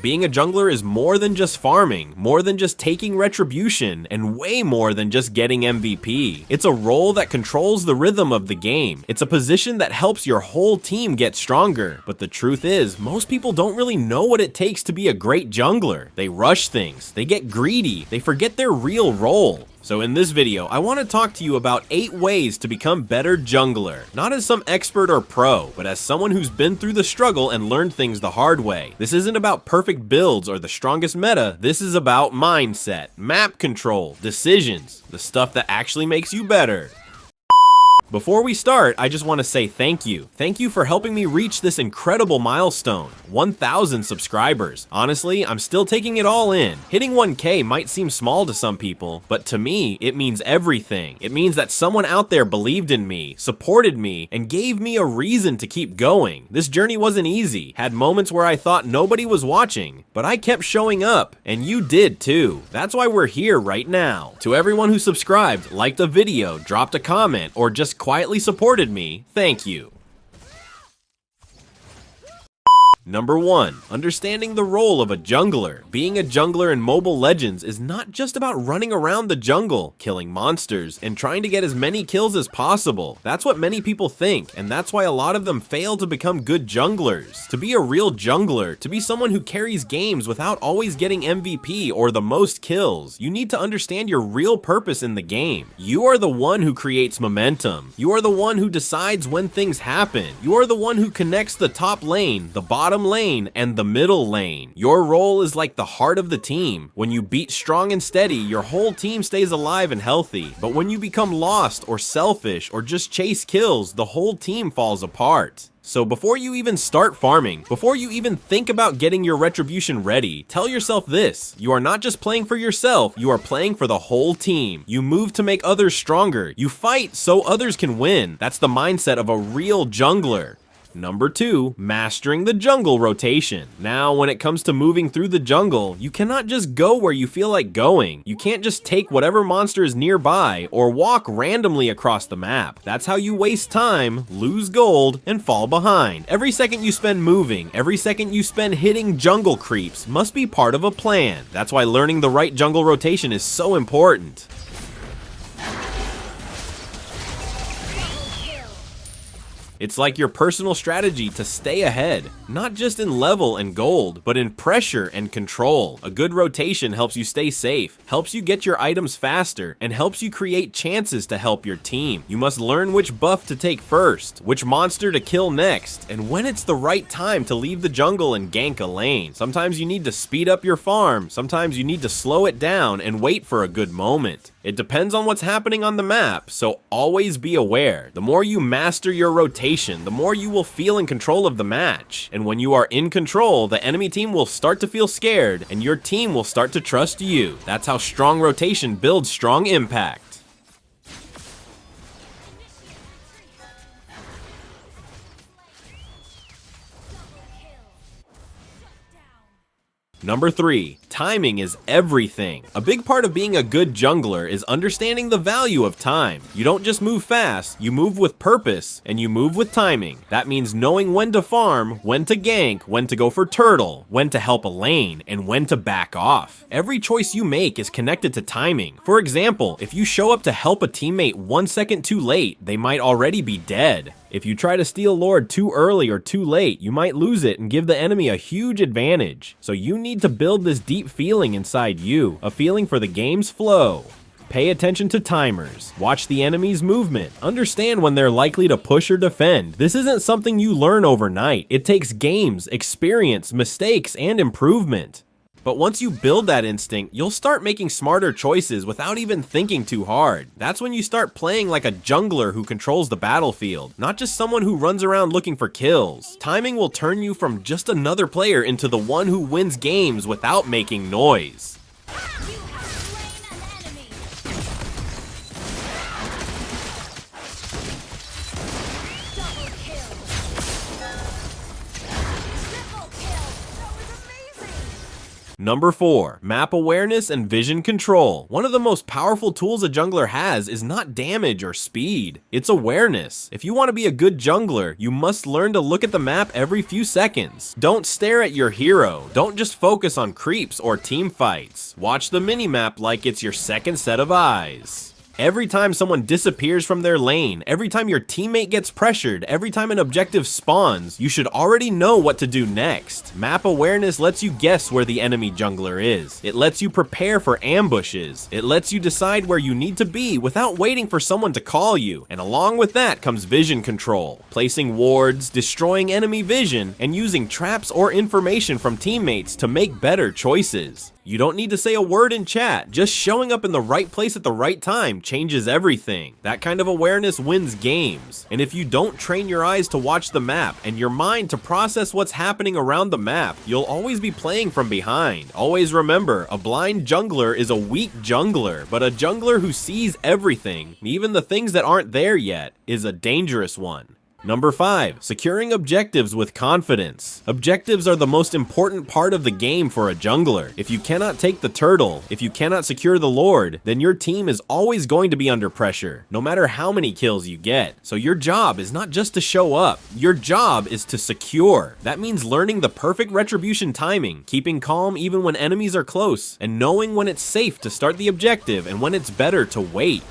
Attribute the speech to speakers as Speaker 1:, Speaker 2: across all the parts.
Speaker 1: being a jungler is more than just farming, more than just taking retribution, and way more than just getting MVP. It's a role that controls the rhythm of the game. It's a position that helps your whole team get stronger. But the truth is, most people don't really know what it takes to be a great jungler. They rush things, they get greedy, they forget their real role. So in this video, I want to talk to you about 8 ways to become better jungler. Not as some expert or pro, but as someone who's been through the struggle and learned things the hard way. This isn't about perfect builds or the strongest meta, this is about mindset, map control, decisions, the stuff that actually makes you better. Before we start, I just want to say thank you. Thank you for helping me reach this incredible milestone, 1,000 subscribers. Honestly, I'm still taking it all in. Hitting 1K might seem small to some people, but to me, it means everything. It means that someone out there believed in me, supported me, and gave me a reason to keep going. This journey wasn't easy. Had moments where I thought nobody was watching, but I kept showing up, and you did too. That's why we're here right now. To everyone who subscribed, liked a video, dropped a comment, or just quietly supported me, thank you. Number 1. Understanding the role of a jungler. Being a jungler in Mobile Legends is not just about running around the jungle, killing monsters, and trying to get as many kills as possible. That's what many people think, and that's why a lot of them fail to become good junglers. To be a real jungler, to be someone who carries games without always getting MVP or the most kills, you need to understand your real purpose in the game. You are the one who creates momentum. You are the one who decides when things happen. You are the one who connects the top lane, the bottom lane, and the middle lane. Your role is like the heart of the team. When you beat strong and steady, your whole team stays alive and healthy. But when you become lost or selfish or just chase kills, the whole team falls apart. So before you even start farming, before you even think about getting your retribution ready, tell yourself this: you are not just playing for yourself, you are playing for the whole team. You move to make others stronger. You fight so others can win. That's the mindset of a real jungler. Number 2, mastering the jungle rotation. Now, when it comes to moving through the jungle, you cannot just go where you feel like going. You can't just take whatever monster is nearby or walk randomly across the map. That's how you waste time, lose gold, and fall behind. Every second you spend moving, every second you spend hitting jungle creeps must be part of a plan. That's why learning the right jungle rotation is so important. It's like your personal strategy to stay ahead, not just in level and gold, but in pressure and control. A good rotation helps you stay safe, helps you get your items faster, and helps you create chances to help your team. You must learn which buff to take first, which monster to kill next, and when it's the right time to leave the jungle and gank a lane. Sometimes you need to speed up your farm, sometimes you need to slow it down and wait for a good moment. It depends on what's happening on the map, so always be aware. The more you master your rotation, the more you will feel in control of the match. And when you are in control, the enemy team will start to feel scared, and your team will start to trust you. That's how strong rotation builds strong impact. Number 3, timing is everything. A big part of being a good jungler is understanding the value of time. You don't just move fast, you move with purpose, and you move with timing. That means knowing when to farm, when to gank, when to go for turtle, when to help a lane, and when to back off. Every choice you make is connected to timing. For example, if you show up to help a teammate 1 second too late, they might already be dead. If you try to steal Lord too early or too late, you might lose it and give the enemy a huge advantage. So you need to build this deep feeling inside you, a feeling for the game's flow. Pay attention to timers, watch the enemy's movement, understand when they're likely to push or defend. This isn't something you learn overnight. It takes games, experience, mistakes, and improvement. But once you build that instinct, you'll start making smarter choices without even thinking too hard. That's when you start playing like a jungler who controls the battlefield, not just someone who runs around looking for kills. Timing will turn you from just another player into the one who wins games without making noise. Number 4. Map awareness and vision control. One of the most powerful tools a jungler has is not damage or speed, it's awareness. If you want to be a good jungler, you must learn to look at the map every few seconds. Don't stare at your hero. Don't just focus on creeps or team fights. Watch the minimap like it's your second set of eyes. Every time someone disappears from their lane, every time your teammate gets pressured, every time an objective spawns, you should already know what to do next. Map awareness lets you guess where the enemy jungler is. It lets you prepare for ambushes. It lets you decide where you need to be without waiting for someone to call you. And along with that comes vision control, placing wards, destroying enemy vision, and using traps or information from teammates to make better choices. You don't need to say a word in chat, just showing up in the right place at the right time changes everything. That kind of awareness wins games. And if you don't train your eyes to watch the map and your mind to process what's happening around the map, you'll always be playing from behind. Always remember, a blind jungler is a weak jungler, but a jungler who sees everything, even the things that aren't there yet, is a dangerous one. Number 5. Securing objectives with confidence. Objectives are the most important part of the game for a jungler. If you cannot take the turtle, if you cannot secure the lord, then your team is always going to be under pressure, no matter how many kills you get. So your job is not just to show up, your job is to secure. That means learning the perfect retribution timing, keeping calm even when enemies are close, and knowing when it's safe to start the objective and when it's better to wait.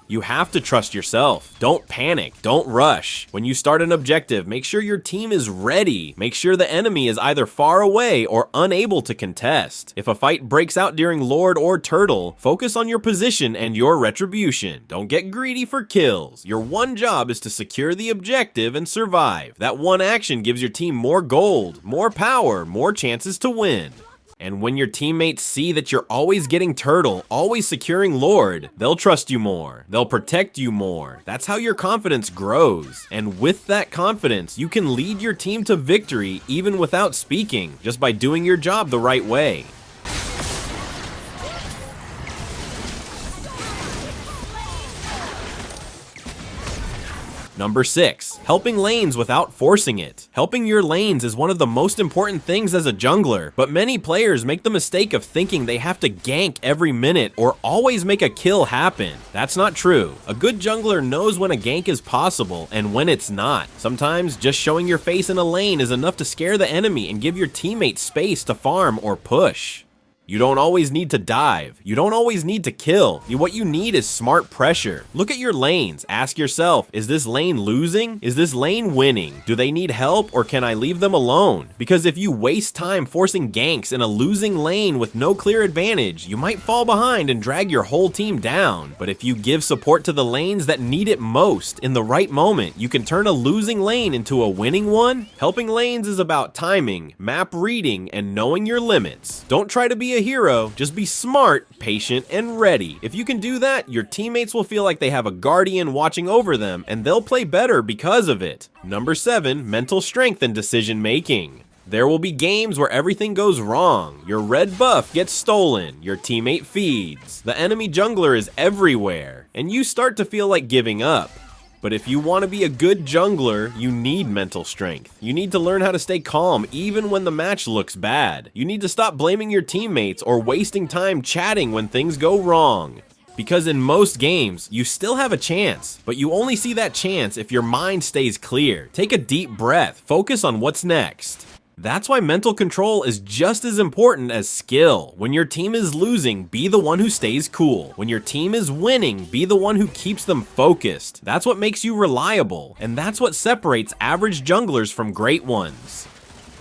Speaker 1: You have to trust yourself. Don't panic. Don't rush. When you start an objective, make sure your team is ready. Make sure the enemy is either far away or unable to contest. If a fight breaks out during Lord or Turtle, focus on your position and your retribution. Don't get greedy for kills. Your one job is to secure the objective and survive. That one action gives your team more gold, more power, more chances to win. And when your teammates see that you're always getting turtle, always securing lord, they'll trust you more. They'll protect you more. That's how your confidence grows. And with that confidence, you can lead your team to victory even without speaking, just by doing your job the right way. Number 6. Helping lanes without forcing it. Helping your lanes is one of the most important things as a jungler, but many players make the mistake of thinking they have to gank every minute or always make a kill happen. That's not true. A good jungler knows when a gank is possible and when it's not. Sometimes just showing your face in a lane is enough to scare the enemy and give your teammates space to farm or push. You don't always need to dive. You don't always need to kill. What you need is smart pressure. Look at your lanes. Ask yourself, is this lane losing? Is this lane winning? Do they need help or can I leave them alone? Because if you waste time forcing ganks in a losing lane with no clear advantage, you might fall behind and drag your whole team down. But if you give support to the lanes that need it most in the right moment, you can turn a losing lane into a winning one. Helping lanes is about timing, map reading, and knowing your limits. Don't try to be a hero, just be smart, patient, and ready. If you can do that, your teammates will feel like they have a guardian watching over them, and they'll play better because of it. Number 7, mental strength and decision making. There will be games where everything goes wrong. Your red buff gets stolen, your teammate feeds, the enemy jungler is everywhere, and you start to feel like giving up. But if you want to be a good jungler, you need mental strength. You need to learn how to stay calm even when the match looks bad. You need to stop blaming your teammates or wasting time chatting when things go wrong. Because in most games, you still have a chance, but you only see that chance if your mind stays clear. Take a deep breath, focus on what's next. That's why mental control is just as important as skill. When your team is losing, be the one who stays cool. When your team is winning, be the one who keeps them focused. That's what makes you reliable, and that's what separates average junglers from great ones.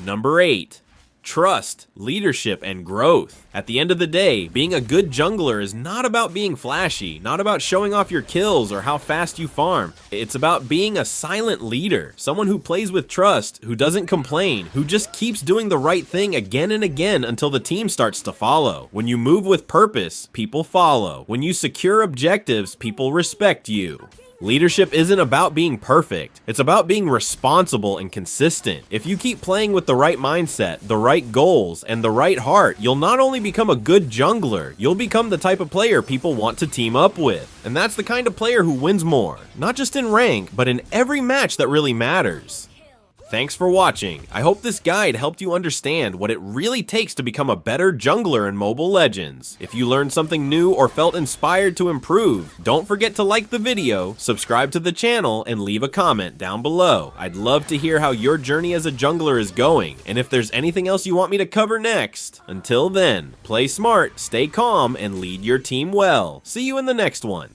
Speaker 1: Number 8. Trust, leadership, and growth. At the end of the day, being a good jungler is not about being flashy, not about showing off your kills or how fast you farm. It's about being a silent leader, someone who plays with trust, who doesn't complain, who just keeps doing the right thing again and again until the team starts to follow. When you move with purpose, people follow. When you secure objectives, people respect you. Leadership isn't about being perfect, it's about being responsible and consistent. If you keep playing with the right mindset, the right goals, and the right heart, you'll not only become a good jungler, you'll become the type of player people want to team up with. And that's the kind of player who wins more, not just in rank, but in every match that really matters. Thanks for watching. I hope this guide helped you understand what it really takes to become a better jungler in Mobile Legends. If you learned something new or felt inspired to improve, don't forget to like the video, subscribe to the channel, and leave a comment down below. I'd love to hear how your journey as a jungler is going, and if there's anything else you want me to cover next. Until then, play smart, stay calm, and lead your team well. See you in the next one.